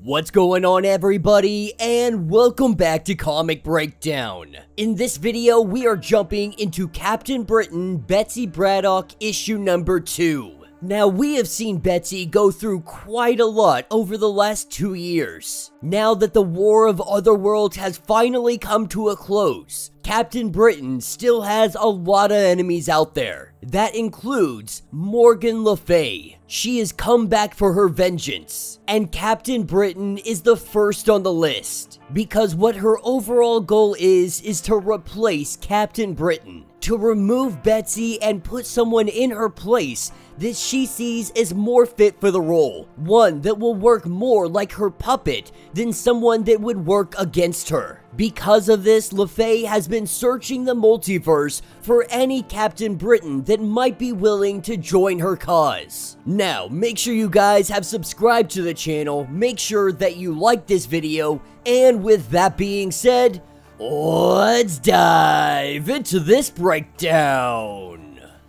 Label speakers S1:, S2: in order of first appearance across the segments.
S1: What's going on, everybody, and welcome back to Comic Breakdown. In this video, we are jumping into Captain Britain Betsy Braddock issue number 2. Now, we have seen Betsy go through quite a lot over the last 2 years. Now that the War of Otherworlds has finally come to a close, Captain Britain still has a lot of enemies out there. That includes Morgan Le Fay. She has come back for her vengeance, and Captain Britain is the first on the list, because what her overall goal is to replace Captain Britain, to remove Betsy and put someone in her place that she sees as more fit for the role, one that will work more like her puppet than someone that would work against her. Because of this, Le Fay has been searching the multiverse for any Captain Britain that might be willing to join her cause. Now, make sure you guys have subscribed to the channel, make sure that you like this video, and with that being said, let's dive into this breakdown.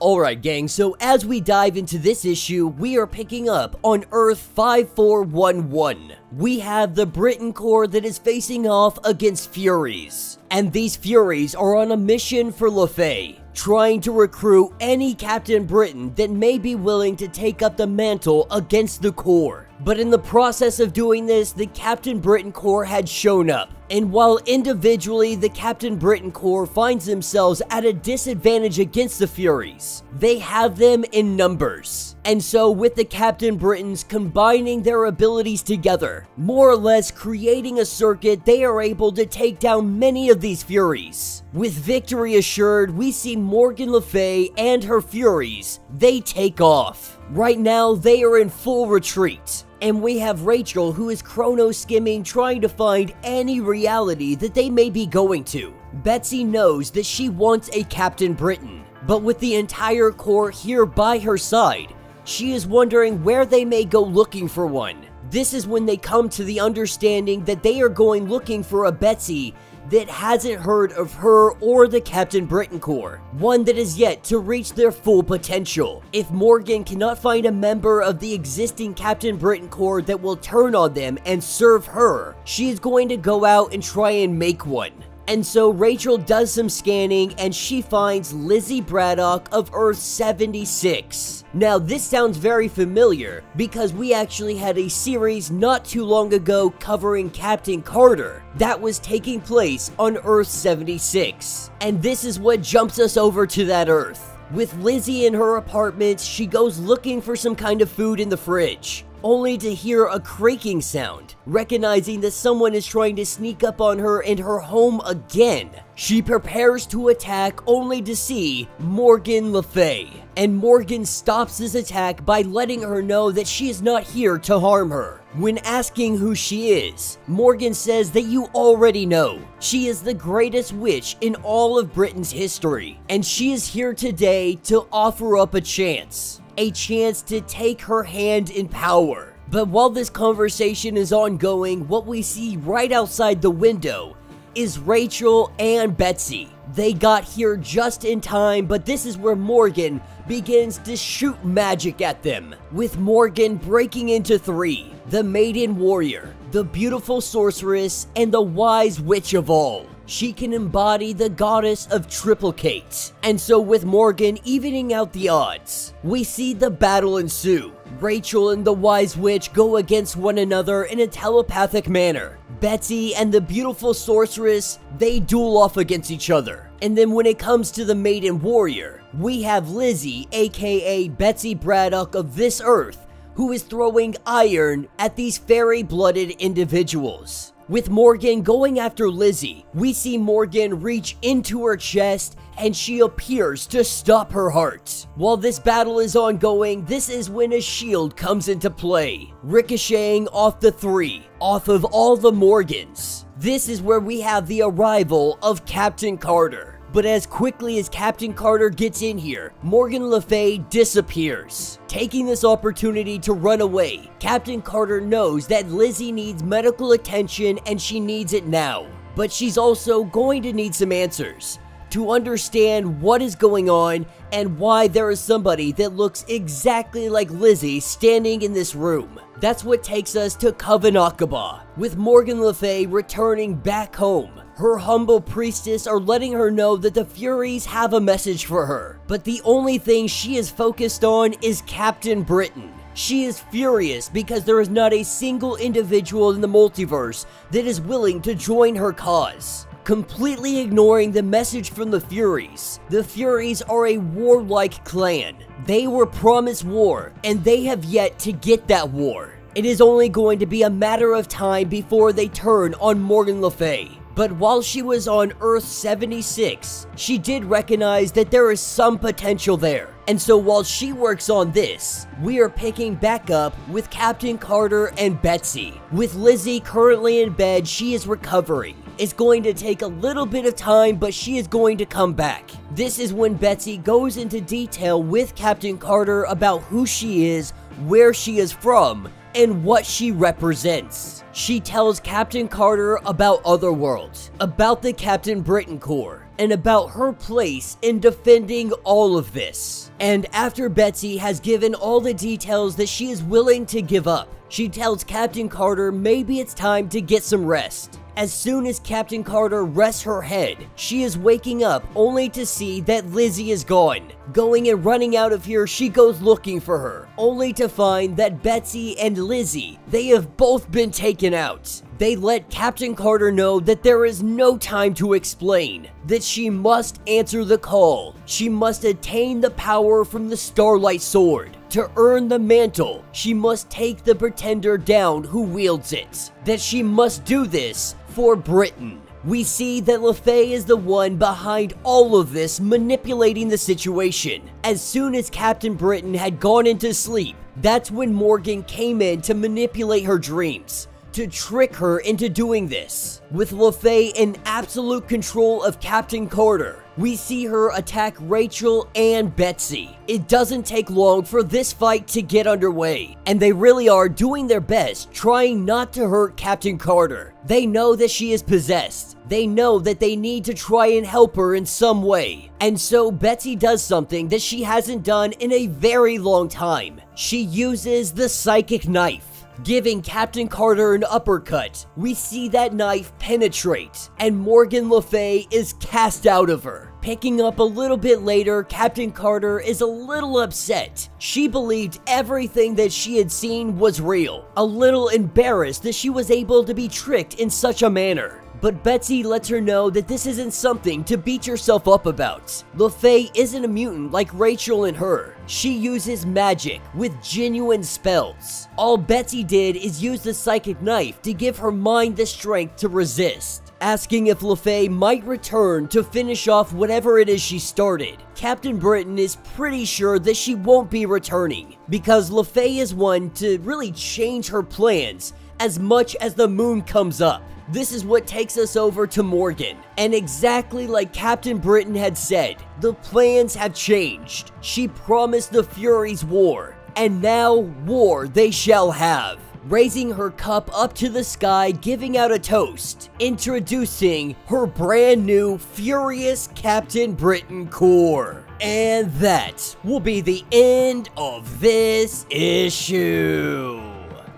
S1: Alright gang, so as we dive into this issue, we are picking up on Earth 5411. We have the Britain Corps that is facing off against Furies. And these Furies are on a mission for Le Fay, trying to recruit any Captain Britain that may be willing to take up the mantle against the Corps. But in the process of doing this, the Captain Britain Corps had shown up. And while individually the Captain Britain Corps finds themselves at a disadvantage against the Furies, they have them in numbers. And so with the Captain Britons combining their abilities together, more or less creating a circuit, they are able to take down many of these Furies. With victory assured, we see Morgan Le Fay and her Furies, they take off. Right now, they are in full retreat. And we have Rachel, who is chrono skimming, trying to find any reality that they may be going to. Betsy knows that she wants a Captain Britain, but with the entire Corps here by her side, she is wondering where they may go looking for one. This is when they come to the understanding that they are going looking for a Betsy that hasn't heard of her or the Captain Britain Corps, one that is yet to reach their full potential. If Morgan cannot find a member of the existing Captain Britain Corps that will turn on them and serve her, she is going to go out and try and make one. And so Rachel does some scanning and she finds Lizzie Braddock of Earth 76. Now this sounds very familiar because we actually had a series not too long ago covering Captain Carter that was taking place on Earth 76. And this is what jumps us over to that Earth. With Lizzie in her apartment, she goes looking for some kind of food in the fridge, only to hear a creaking sound. Recognizing that someone is trying to sneak up on her in her home again, she prepares to attack only to see Morgan Le Fay. And Morgan stops this attack by letting her know that she is not here to harm her. When asking who she is, Morgan says that you already know. She is the greatest witch in all of Britain's history, and she is here today to offer up a chance to take her hand in power. But while this conversation is ongoing, what we see right outside the window is Rachel and Betsy. They got here just in time, but this is where Morgan begins to shoot magic at them, with Morgan breaking into 3, the Maiden Warrior, the Beautiful Sorceress, and the Wise Witch of all. She can embody the goddess of triplicate. And so with Morgan evening out the odds, we see the battle ensue. Rachel and the Wise Witch go against one another in a telepathic manner. Betsy and the Beautiful Sorceress, they duel off against each other. And then when it comes to the Maiden Warrior, we have Lizzie, aka Betsy Braddock of this Earth, who is throwing iron at these fairy-blooded individuals. With Morgan going after Lizzie, we see Morgan reach into her chest and she appears to stop her heart. While this battle is ongoing, this is when a shield comes into play, ricocheting off the 3, off of all the Morgans. This is where we have the arrival of Captain Carter. But as quickly as Captain Carter gets in here, Morgan Le Fay disappears. Taking this opportunity to run away, Captain Carter knows that Lizzie needs medical attention and she needs it now. But she's also going to need some answers to understand what is going on and why there is somebody that looks exactly like Lizzie standing in this room. That's what takes us to Coven Aqaba, with Morgan Le Fay returning back home. Her humble priestess are letting her know that the Furies have a message for her, but the only thing she is focused on is Captain Britain. She is furious because there is not a single individual in the multiverse that is willing to join her cause. Completely ignoring the message from the Furies. The Furies are a warlike clan. They were promised war, and they have yet to get that war. It is only going to be a matter of time before they turn on Morgan Le Fay. But while she was on Earth 76, she did recognize that there is some potential there. And so while she works on this, we are picking back up with Captain Carter and Betsy. With Lizzie currently in bed, she is recovering. It's going to take a little bit of time, but she is going to come back. This is when Betsy goes into detail with Captain Carter about who she is, where she is from, and what she represents. She tells Captain Carter about Otherworld, about the Captain Britain Corps, and about her place in defending all of this. And after Betsy has given all the details that she is willing to give up, she tells Captain Carter maybe it's time to get some rest. As soon as Captain Carter rests her head, she is waking up only to see that Lizzie is gone. Going and running out of here, she goes looking for her, only to find that Betsy and Lizzie, they have both been taken out. They let Captain Carter know that there is no time to explain, that she must answer the call. She must attain the power from the Starlight Sword. To earn the mantle, she must take the pretender down who wields it. That she must do this for Britain. We see that Le Fay is the one behind all of this, manipulating the situation. As soon as Captain Britain had gone into sleep, that's when Morgan came in to manipulate her dreams, to trick her into doing this. With Le Fay in absolute control of Captain Carter, we see her attack Rachel and Betsy. It doesn't take long for this fight to get underway, and they really are doing their best trying not to hurt Captain Carter. They know that she is possessed. They know that they need to try and help her in some way. And so Betsy does something that she hasn't done in a very long time. She uses the psychic knife, giving Captain Carter an uppercut. We see that knife penetrate, and Morgan Le Fay is cast out of her. Picking up a little bit later, Captain Carter is a little upset. She believed everything that she had seen was real. A little embarrassed that she was able to be tricked in such a manner. But Betsy lets her know that this isn't something to beat yourself up about. Le Fay isn't a mutant like Rachel and her. She uses magic with genuine spells. All Betsy did is use the psychic knife to give her mind the strength to resist, asking if Le Fay might return to finish off whatever it is she started. Captain Britain is pretty sure that she won't be returning, because Le Fay is one to really change her plans as much as the moon comes up. This is what takes us over to Morgan, and exactly like Captain Britain had said, the plans have changed. She promised the Furies war, and now war they shall have. Raising her cup up to the sky, giving out a toast, introducing her brand new Furious Captain Britain Corps. And that will be the end of this issue.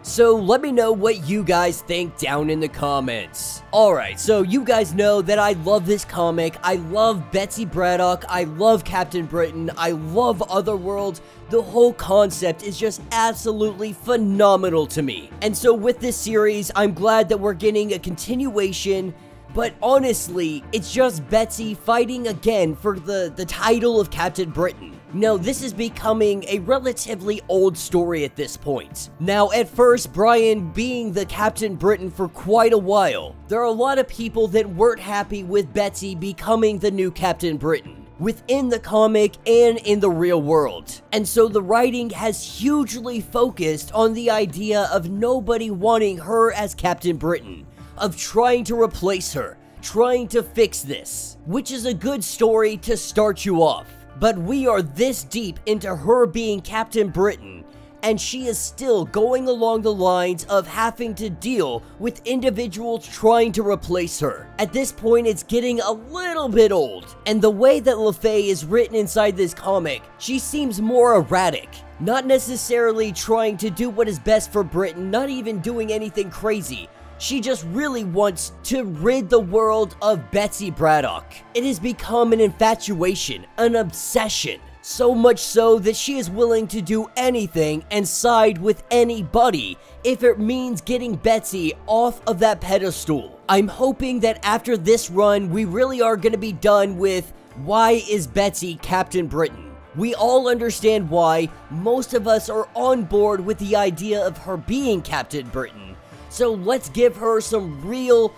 S1: So let me know what you guys think down in the comments. Alright, so you guys know that I love this comic. I love Betsy Braddock. I love Captain Britain. I love Otherworld. The whole concept is just absolutely phenomenal to me. And so with this series, I'm glad that we're getting a continuation. But honestly, it's just Betsy fighting again for the title of Captain Britain. No, this is becoming a relatively old story at this point. Now, at first, Brian being the Captain Britain for quite a while, there are a lot of people that weren't happy with Betsy becoming the new Captain Britain, within the comic and in the real world. And so the writing has hugely focused on the idea of nobody wanting her as Captain Britain, of trying to replace her, trying to fix this, which is a good story to start you off. But we are this deep into her being Captain Britain and she is still going along the lines of having to deal with individuals trying to replace her. At this point, it's getting a little bit old, and the way that LaFay is written inside this comic, she seems more erratic. Not necessarily trying to do what is best for Britain, not even doing anything crazy. She just really wants to rid the world of Betsy Braddock. It has become an infatuation, an obsession. So much so that she is willing to do anything and side with anybody if it means getting Betsy off of that pedestal. I'm hoping that after this run, we really are going to be done with why is Betsy Captain Britain. We all understand why. Most of us are on board with the idea of her being Captain Britain. So let's give her some real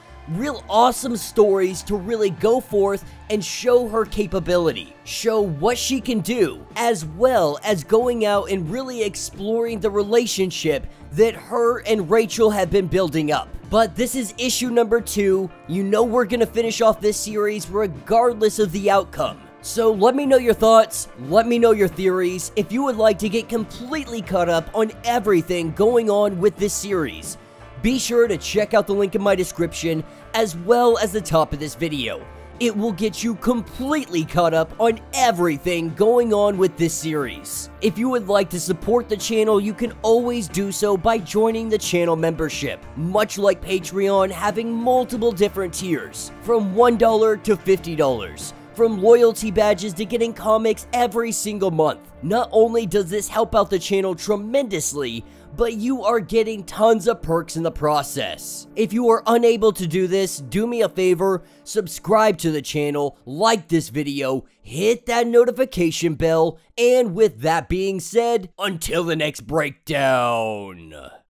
S1: awesome stories to really go forth and show her capability, show what she can do, as well as going out and really exploring the relationship that her and Rachel have been building up. But this is issue number 2. You know we're gonna finish off this series regardless of the outcome. So let me know your thoughts, let me know your theories, if you would like to get completely caught up on everything going on with this series. Be sure to check out the link in my description, as well as the top of this video. It will get you completely caught up on everything going on with this series. If you would like to support the channel, you can always do so by joining the channel membership, much like Patreon, having multiple different tiers, from $1 to $50. From loyalty badges to getting comics every single month. Not only does this help out the channel tremendously, but you are getting tons of perks in the process. If you are unable to do this, do me a favor, subscribe to the channel, like this video, hit that notification bell, and with that being said, until the next breakdown.